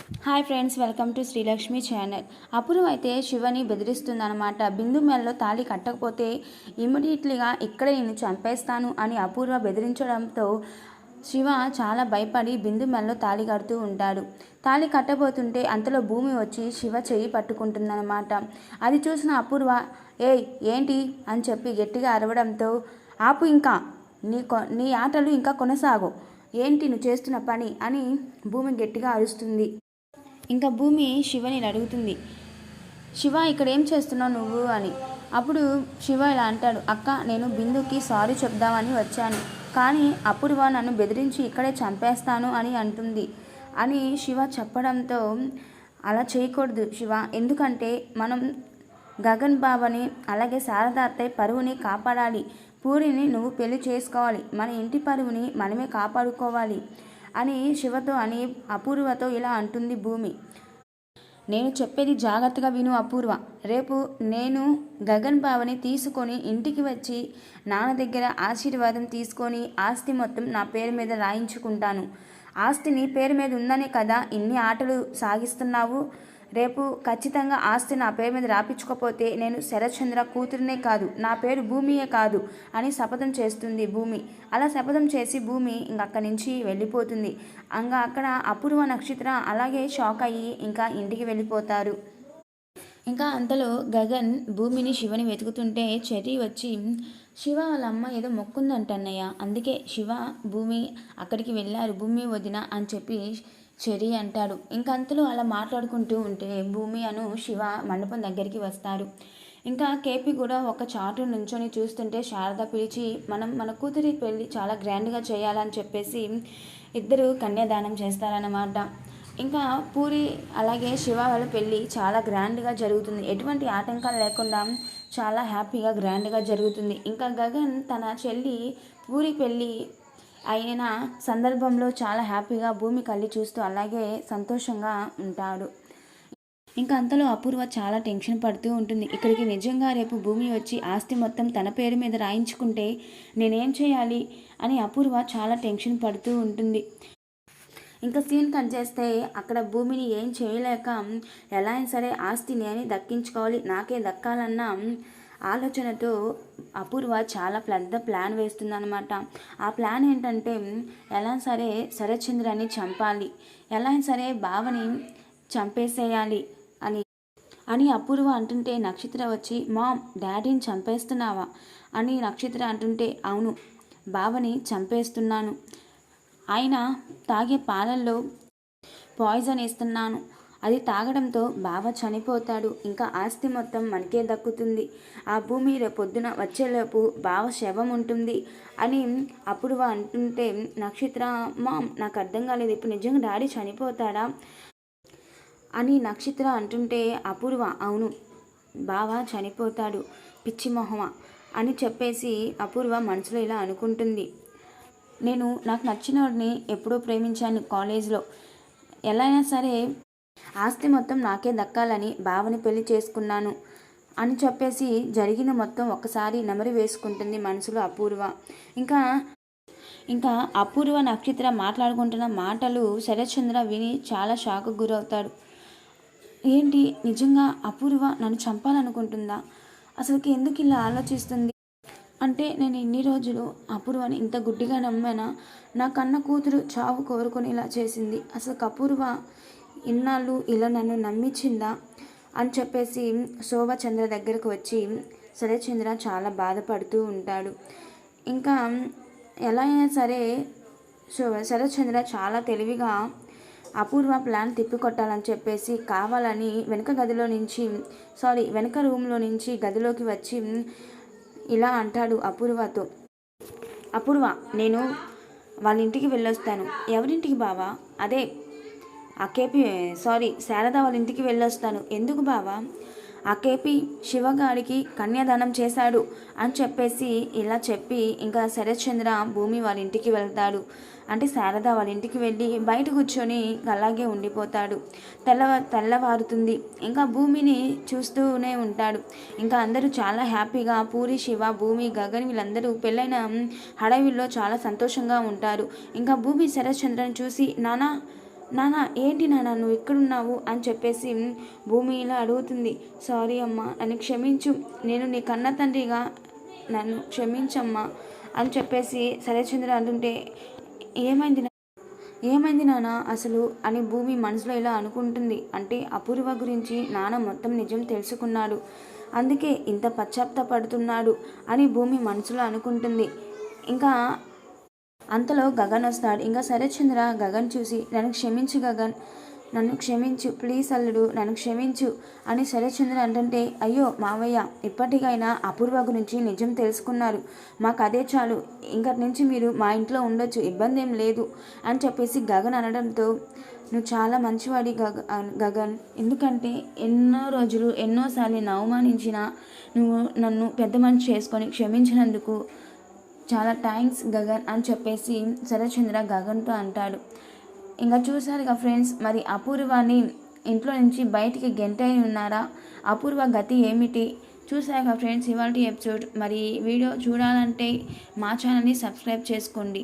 Hi friends, welcome to Srilakshmi channel. Apoorva అయితే శివని బెదిరిస్తుందన్నమాట. బిందు మెల్లో తాళి కట్టకపోతే ఇమ్మీడియట్లీగా ఇక్కడే నిన్ను చంపేస్తాను అని అపూర్వ బెదిరించడంతో శివ చాలా భయపడి బిందు మెల్లో తాళి కడుతూ ఉంటాడు. తాళి కట్టబోతుంటే అంతలో భూమి వచ్చి శివ చెయ్యి పట్టుకుంటుందన్నమాట. అది చూసిన అపూర్వ ఏయ్ ఏంటి అని చెప్పి గట్టిగా అరవడంతో ఆపు, ఇంకా నీ ఆటలు ఇంకా కొనసాగు, ఏంటి నువ్వు చేస్తున్న పని అని భూమి గట్టిగా అరుస్తుంది. ఇంకా భూమి శివని అడుగుతుంది, శివ ఇక్కడ ఏం చేస్తున్నావు నువ్వు అని. అప్పుడు శివ ఇలా అంటాడు, అక్క నేను బిందుకి సారీ చెప్దామని వచ్చాను, కానీ అపూర్వ నన్ను బెదిరించి ఇక్కడే చంపేస్తాను అని అంటుంది అని శివ చెప్పడంతో అలా చేయకూడదు శివ, ఎందుకంటే మనం గగన్ బాబాని అలాగే శారద అత్తయ్య పరువుని కాపాడాలి. పూరిని నువ్వు పెళ్లి చేసుకోవాలి, మన ఇంటి పరువుని మనమే కాపాడుకోవాలి అని శివతో అని అపూర్వతో ఇలా అంటుంది భూమి. నేను చెప్పేది జాగ్రత్తగా విను అపూర్వ, రేపు నేను గగన్ బావని తీసుకొని ఇంటికి వచ్చి నాన్న దగ్గర ఆశీర్వాదం తీసుకొని ఆస్తి మొత్తం నా పేరు మీద రాయించుకుంటాను. ఆస్తి నీ పేరు మీద ఉందనే కదా ఇన్ని ఆటలు సాగిస్తున్నావు. రేపు ఖచ్చితంగా ఆస్తి నా పేరు మీద రాపించుకోపోతే నేను శరత్చంద్ర కూతురునే కాదు, నా పేరు భూమియే కాదు అని శపథం చేస్తుంది భూమి. అలా శపథం చేసి భూమి ఇంక అక్కడి నుంచి వెళ్ళిపోతుంది. ఇంకా అక్కడ అపూర్వ నక్షత్ర అలాగే షాక్ అయ్యి ఇంకా ఇంటికి వెళ్ళిపోతారు. ఇంకా అంతలో గగన్ భూమిని శివని వెతుకుతుంటే చెర్రీ వచ్చి, శివ వాళ్ళ అమ్మ ఏదో మొక్కుందంటన్నయ్య, అందుకే శివ భూమి అక్కడికి వెళ్ళారు, భూమి వదిన అని చెప్పి చెర్రీ అంటాడు. ఇంకంతలో అలా మాట్లాడుకుంటూ ఉంటే భూమి అను శివ మండపం దగ్గరికి వస్తారు. ఇంకా కేపీ కూడా ఒక చాటు నుంచొని చూస్తుంటే శారద పిలిచి, మన కూతురి పెళ్ళి చాలా గ్రాండ్గా చేయాలని చెప్పేసి ఇద్దరు కన్యాదానం చేస్తారన్నమాట. ఇంకా పూరి అలాగే శివ వాళ్ళ పెళ్ళి చాలా గ్రాండ్గా జరుగుతుంది, ఎటువంటి ఆటంకాలు లేకుండా చాలా హ్యాపీగా గ్రాండ్గా జరుగుతుంది. ఇంకా గగన్ తన చెల్లి పూరి పెళ్ళి అయిన సందర్భంలో చాలా హ్యాపీగా భూమి కళ్ళి చూస్తూ అలాగే సంతోషంగా ఉంటాడు. ఇంకా అంతలో అపూర్వ చాలా టెన్షన్ పడుతూ ఉంటుంది. ఇక్కడికి నిజంగా రేపు భూమి వచ్చి ఆస్తి మొత్తం తన పేరు మీద రాయించుకుంటే నేనేం చేయాలి అని అపూర్వ చాలా టెన్షన్ పడుతూ ఉంటుంది. ఇంకా సీన్ కట్ చేస్తే అక్కడ భూమిని ఏం చేయలేక ఎలా అయినా సరే ఆస్తి నేనే దక్కించుకోవాలి, నాకే దక్కాలన్న ఆలోచనతో అపూర్వ చాలా పెద్ద ప్లాన్ వేస్తుందన్నమాట. ఆ ప్లాన్ ఏంటంటే ఎలా సరే శరత్చంద్రాన్ని చంపాలి, ఎలా సరే బావని చంపేసేయాలి అని అపూర్వ అంటుంటే నక్షత్ర వచ్చి, మామ్ డాడీని చంపేస్తున్నావా అని నక్షత్ర అంటుంటే, అవును బావని చంపేస్తున్నాను, ఆయన తాగే పాలల్లో పాయిజన్ వేస్తున్నాను, అది తాగడంతో బావ చనిపోతాడు, ఇంకా ఆస్తి మొత్తం మనకే దక్కుతుంది, ఆ భూమి రేపొద్దున వచ్చేలోపు బావ శవం ఉంటుంది అని అపూర్వ అంటుంటే నక్షత్ర, మామ్ నాకు అర్థం కాలేదు, ఇప్పుడు నిజంగా డాడీ చనిపోతాడా అని నక్షత్ర అంటుంటే అపూర్వ, అవును బావ చనిపోతాడు పిచ్చి మొహమ అని చెప్పేసి అపూర్వ మనసులో ఇలా అనుకుంటుంది. నాకు నచ్చిన వాడిని ఎప్పుడో ప్రేమించాను కాలేజ్లో, ఎలా అయినా సరే ఆస్తి మొత్తం నాకే దక్కాలని బావని పెళ్లి చేసుకున్నాను అని చెప్పేసి జరిగిన మొత్తం ఒకసారి నెమరు వేసుకుంటుంది మనసులో అపూర్వ. ఇంకా అపూర్వ నక్షత్ర మాట్లాడుకుంటున్న మాటలు శరత్చంద్ర విని చాలా షాక్కు గురవుతాడు. ఏంటి నిజంగా అపూర్వ నన్ను చంపాలనుకుంటుందా, అసలుకి ఎందుకు ఇలా ఆలోచిస్తుంది, అంటే నేను ఇన్ని రోజులు అపూర్వని ఇంత గుడ్డిగా నమ్మానా, నా కన్న కూతురు చావు కోరుకొని ఇలా చేసింది, అసలు అపూర్వ ఇన్నాళ్ళు ఇలా నన్ను నమ్మించిందా అని చెప్పేసి శోభచంద్ర దగ్గరకు వచ్చి శరత్చంద్ర చాలా బాధపడుతూ ఉంటాడు. ఇంకా ఎలా అయినా సరే శరత్చంద్ర చాలా తెలివిగా అపూర్వ ప్లాన్ తిప్పికొట్టాలని చెప్పేసి కావాలని వెనక రూమ్లో నుంచి గదిలోకి వచ్చి ఇలా అంటాడు అపూర్వతో, అపూర్వ నేను వాళ్ళ ఇంటికి వెళ్ళొస్తాను. ఎవరింటికి బావా, అదే శారద వాళ్ళ ఇంటికి వెళ్ళొస్తాను. ఎందుకు బావా, ఆ కేపీ శివగాడికి కన్యాదానం చేశాడు అని చెప్పేసి ఇలా చెప్పి ఇంకా శరత్చంద్ర భూమి వాళ్ళ ఇంటికి వెళ్తాడు. అంటే శారద వాళ్ళ ఇంటికి వెళ్ళి బయట కూర్చొని అలాగే ఉండిపోతాడు. తెల్లవారుతుంది. ఇంకా భూమిని చూస్తూనే ఉంటాడు. ఇంకా అందరూ చాలా హ్యాపీగా పూరి, శివ, భూమి, గగన్ వీళ్ళందరూ పెళ్ళైన హడావిల్లో చాలా సంతోషంగా ఉంటారు. ఇంకా భూమి శరత్చంద్రని చూసి, నానా నాన్న ఏంటి నాన్న నువ్వు ఎక్కడున్నావు అని చెప్పేసి భూమి ఇలా అడుగుతుంది. సారీ అమ్మా, నన్ను క్షమించు, నేను నీ కన్న తండ్రిగా నన్ను క్షమించమ్మా అని చెప్పేసి శరత్చంద్ర అంటుంటే ఏమైంది ఏమైంది నాన్న అసలు అని భూమి మనసులో ఇలా అనుకుంటుంది. అంటే అపూర్వ గురించి నాన్న మొత్తం నిజం తెలుసుకున్నాడు, అందుకే ఇంత పశ్చాత్తాపడుతున్నాడు అని భూమి మనసులో అనుకుంటుంది. ఇంకా అంతలో గగన్ వస్తాడు. ఇంకా శరత్చంద్ర గగన్ చూసి నన్ను క్షమించు గగన్, నన్ను క్షమించు ప్లీజ్ అల్లుడు, నన్ను క్షమించు అని శరత్చంద్ర అంటుంటే అయ్యో మావయ్య, ఇప్పటికైనా అపూర్వ గురించి నిజం తెలుసుకున్నారు, మాకు అదే చాలు, ఇంకటి నుంచి మీరు మా ఇంట్లో ఉండొచ్చు, ఇబ్బంది ఏం లేదు అని చెప్పేసి గగన్ అనడంతో నువ్వు చాలా మంచివాడి గగన్, ఎందుకంటే ఎన్నో రోజులు ఎన్నోసార్లు నేను అవమానించినా నువ్వు నన్ను పెద్ద మనిషి చేసుకొని క్షమించినందుకు చాలా థ్యాంక్స్ గగన్ అని చెప్పేసి శరత్చంద్ర గగన్తో అంటాడు. ఇంకా చూసారుగా ఫ్రెండ్స్, మరి అపూర్వాని ఇంట్లో నుంచి బయటికి గెంటై ఉన్నారా, అపూర్వ గతి ఏమిటి చూసారుగా ఫ్రెండ్స్ ఇవాల్టి ఎపిసోడ్. మరి వీడియో చూడాలంటే మా ఛానల్ని సబ్స్క్రైబ్ చేసుకోండి.